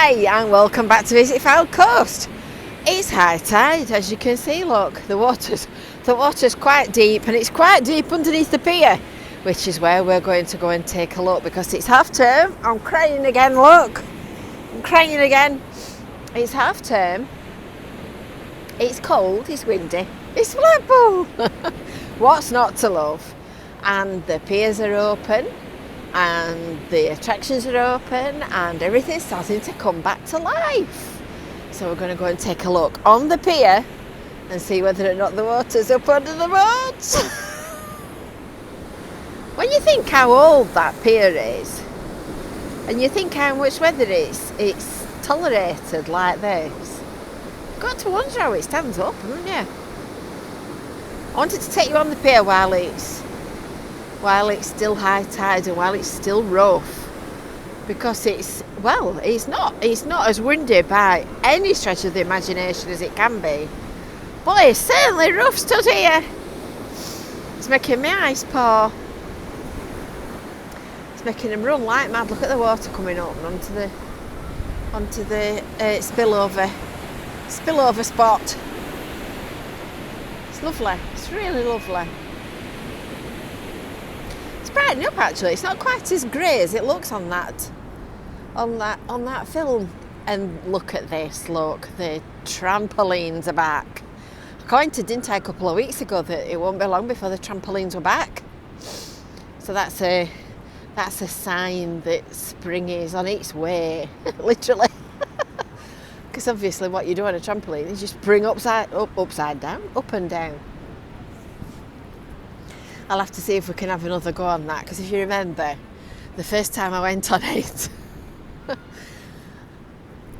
Hi and welcome back to Visit Fylde Coast. It's high tide, as you can see. Look, the water's quite deep, and it's quite deep underneath the pier, which is where we're going to go and take a look because it's half term. I'm crying again, look. I'm crying again. It's half term. It's cold, it's windy. It's Blackpool. What's not to love? And the piers are open, and the attractions are open, and everything's starting to come back to life. So we're going to go and take a look on the pier and see whether or not the water's up under the boats. When you think how old that pier is, and you think how much weather it's tolerated like this, you've got to wonder how it stands up, haven't you? I wanted to take you on the pier while it's still high tide and while it's still rough, because it's not as windy by any stretch of the imagination as it can be, but it's certainly rough stood here. It's making my eyes pour. It's making them run like mad. Look at the water coming up and onto the spillover spot. It's lovely. It's really lovely. Brightening up actually. It's not quite as grey as it looks on that film. And look at this, look, the trampolines are back. I commented, didn't I, a couple of weeks ago that it won't be long before the trampolines were back. So that's a sign that spring is on its way, literally. Because obviously what you do on a trampoline is just bring upside down, up and down. I'll have to see if we can have another go on that, because if you remember, the first time I went on it,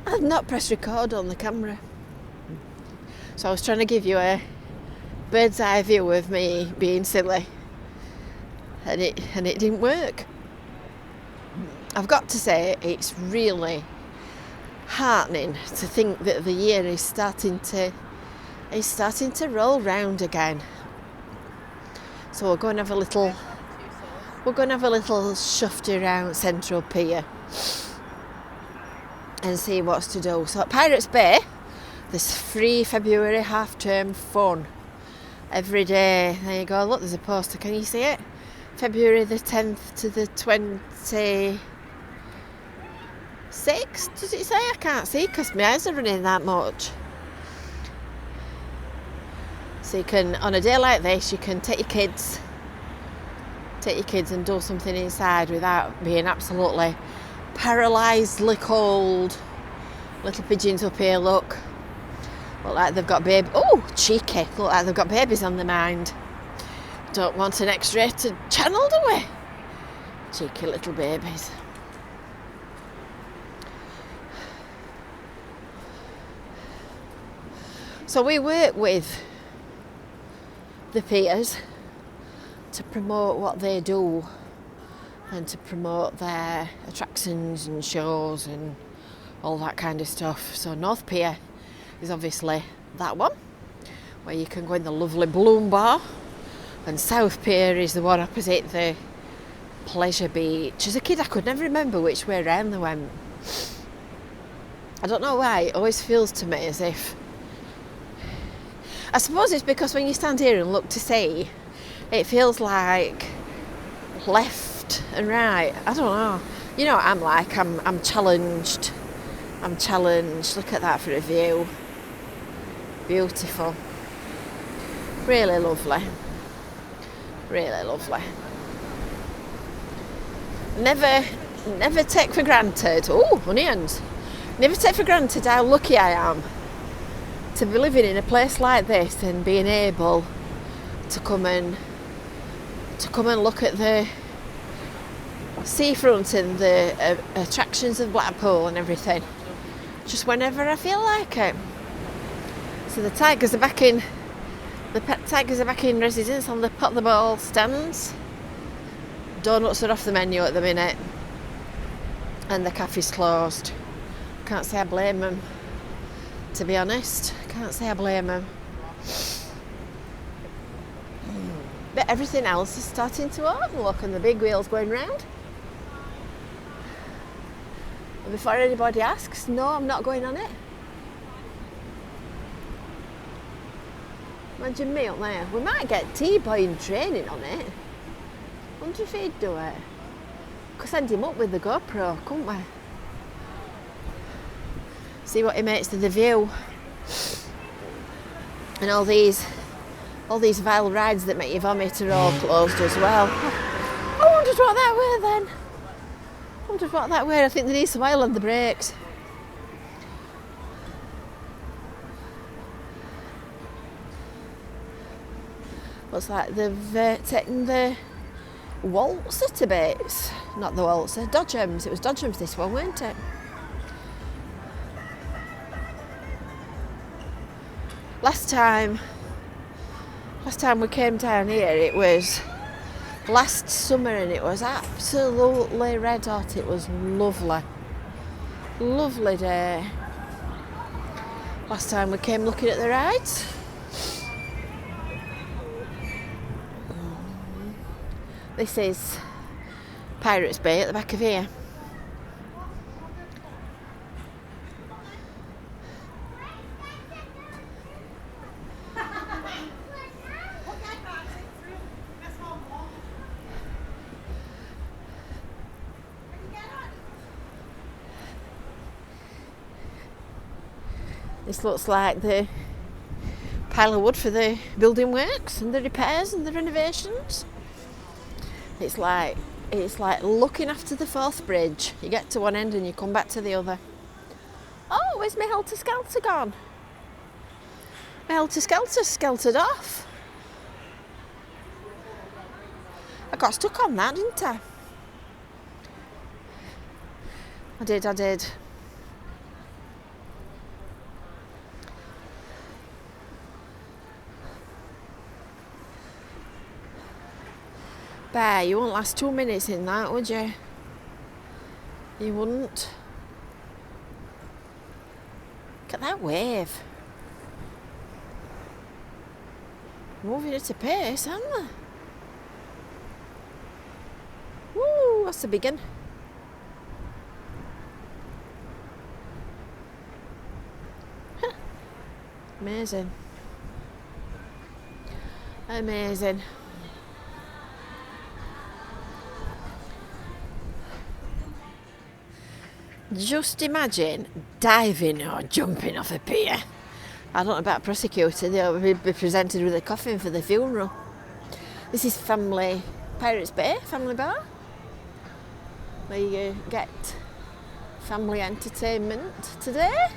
I'd not pressed record on the camera. So I was trying to give you a bird's eye view of me being silly, and it didn't work. I've got to say, it's really heartening to think that the year is starting to roll round again. So we're going to have a little shufty around Central Pier and see what's to do. So at Pirates Bay, there's free February half-term fun every day. There you go. Look, there's a poster. Can you see it? February the 10th to the 26th. Does it say? I can't see because my eyes are running that much. So you can, on a day like this, you can take your kids and do something inside without being absolutely paralysely cold. Little pigeons up here, look like they've got babies. Oh, cheeky! Look like they've got babies on their mind. Don't want an X-rated channel, do we? Cheeky little babies. So we work with the piers to promote what they do and to promote their attractions and shows and all that kind of stuff. So North Pier is obviously that one where you can go in the lovely Bloom Bar, and South Pier is the one opposite the Pleasure Beach. As a kid I could never remember which way around they went. I don't know why, it always feels to me as if, I suppose it's because when you stand here and look to sea, it feels like left and right. I don't know. You know what I'm like. I'm challenged. Look at that for a view. Beautiful. Really lovely. Really lovely. Never take for granted. Oh, onions. Never take for granted how lucky I am to be living in a place like this and being able to come and look at the seafront and the attractions of Blackpool and everything, just whenever I feel like it. So the tigers are back in residence on the pot the ball stands. Donuts are off the menu at the minute, and the cafe's closed. Can't say I blame them, to be honest. Can't say I blame them. But everything else is starting to open. Look, and the big wheel's going round. And before anybody asks, no, I'm not going on it. Imagine me up there. We might get T-Boy in training on it. Wonder if he'd do it. Could send him up with the GoPro, couldn't we? See what he makes of the view. And all these vile rides that make you vomit are all closed as well. I wondered what that way then. I wondered what that way. I think they need some oil on the brakes. Looks like they've taken the waltzer to bits. Not the waltzer, Dodgems. It was Dodgems this one, weren't it? Last time we came down here, it was last summer and it was absolutely red hot. It was lovely. Lovely day. Last time we came looking at the rides. This is Pirates Bay at the back of here. This looks like the pile of wood for the building works and the repairs and the renovations. It's like looking after the Forth Bridge. You get to one end and you come back to the other. Oh, where's my helter-skelter gone? My helter-skelter skeltered off. I got stuck on that, didn't I? I did. Bear, you wouldn't last 2 minutes in that, would you? You wouldn't. Look at that wave. Moving at a pace, aren't they? Woo, that's a big one. Amazing. Amazing. Just imagine diving or jumping off a pier. I don't know about prosecutor, they'll be presented with a coffin for the funeral. This is Pirates Bay, family bar, where you get family entertainment today.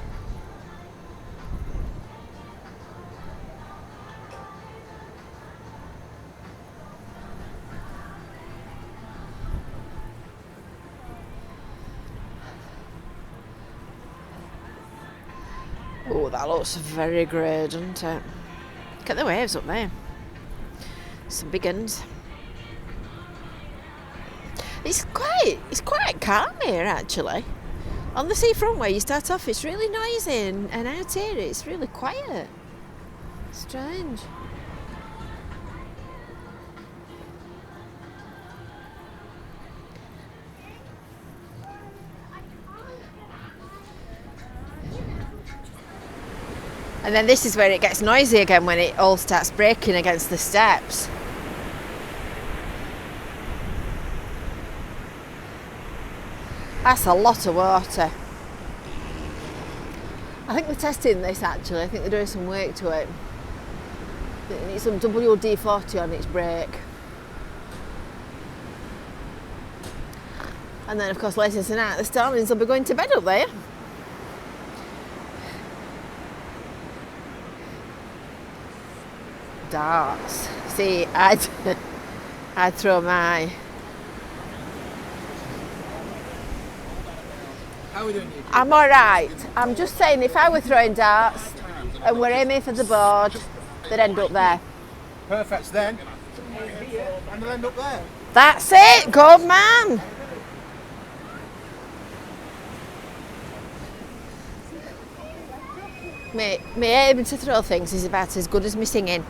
Oh, that looks very great, doesn't it? Look at the waves up there. Some big ones. It's quite calm here, actually. On the seafront where you start off, it's really noisy, and out here it's really quiet. Strange. And then this is where it gets noisy again, when it all starts breaking against the steps. That's a lot of water. I think they're testing this actually. I think they're doing some work to it. It needs some WD-40 on its brake. And then of course later tonight the starlings will be going to bed up there. Darts. See, I'd throw my... How are we doing? I'm alright. I'm just saying, if I were throwing darts and we're aiming for the board, they'd end up there. Perfect then. And they'll end up there. That's it, good man. Me able to throw things is about as good as me singing.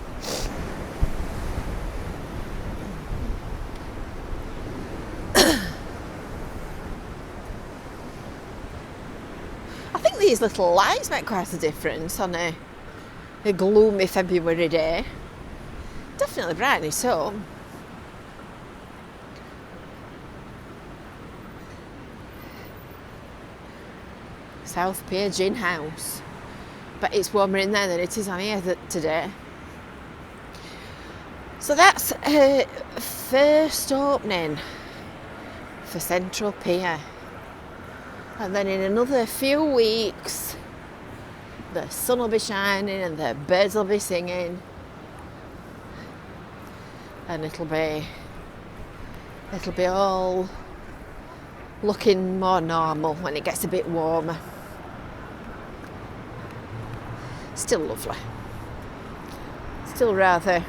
I think these little lights make quite a difference on a gloomy February day. Definitely brightens up. South Pier Gin House. But it's warmer in there than it is on here today. So that's first opening for Central Pier. And then in another few weeks, the sun will be shining and the birds will be singing. And it'll be all looking more normal when it gets a bit warmer. Still lovely. Still rather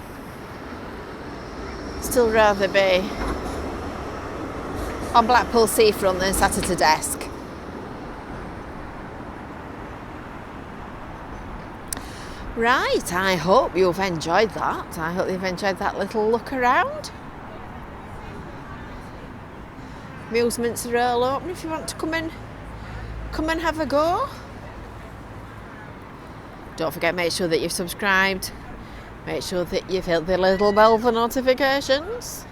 be on Blackpool seafront than sat at a desk. Right, I hope you've enjoyed that. I hope you've enjoyed that little look around. Amusements are all open if you want to come and have a go. Don't forget, make sure that you've subscribed. Make sure that you've hit the little bell for notifications.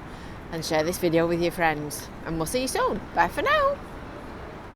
And share this video with your friends. And we'll see you soon. Bye for now.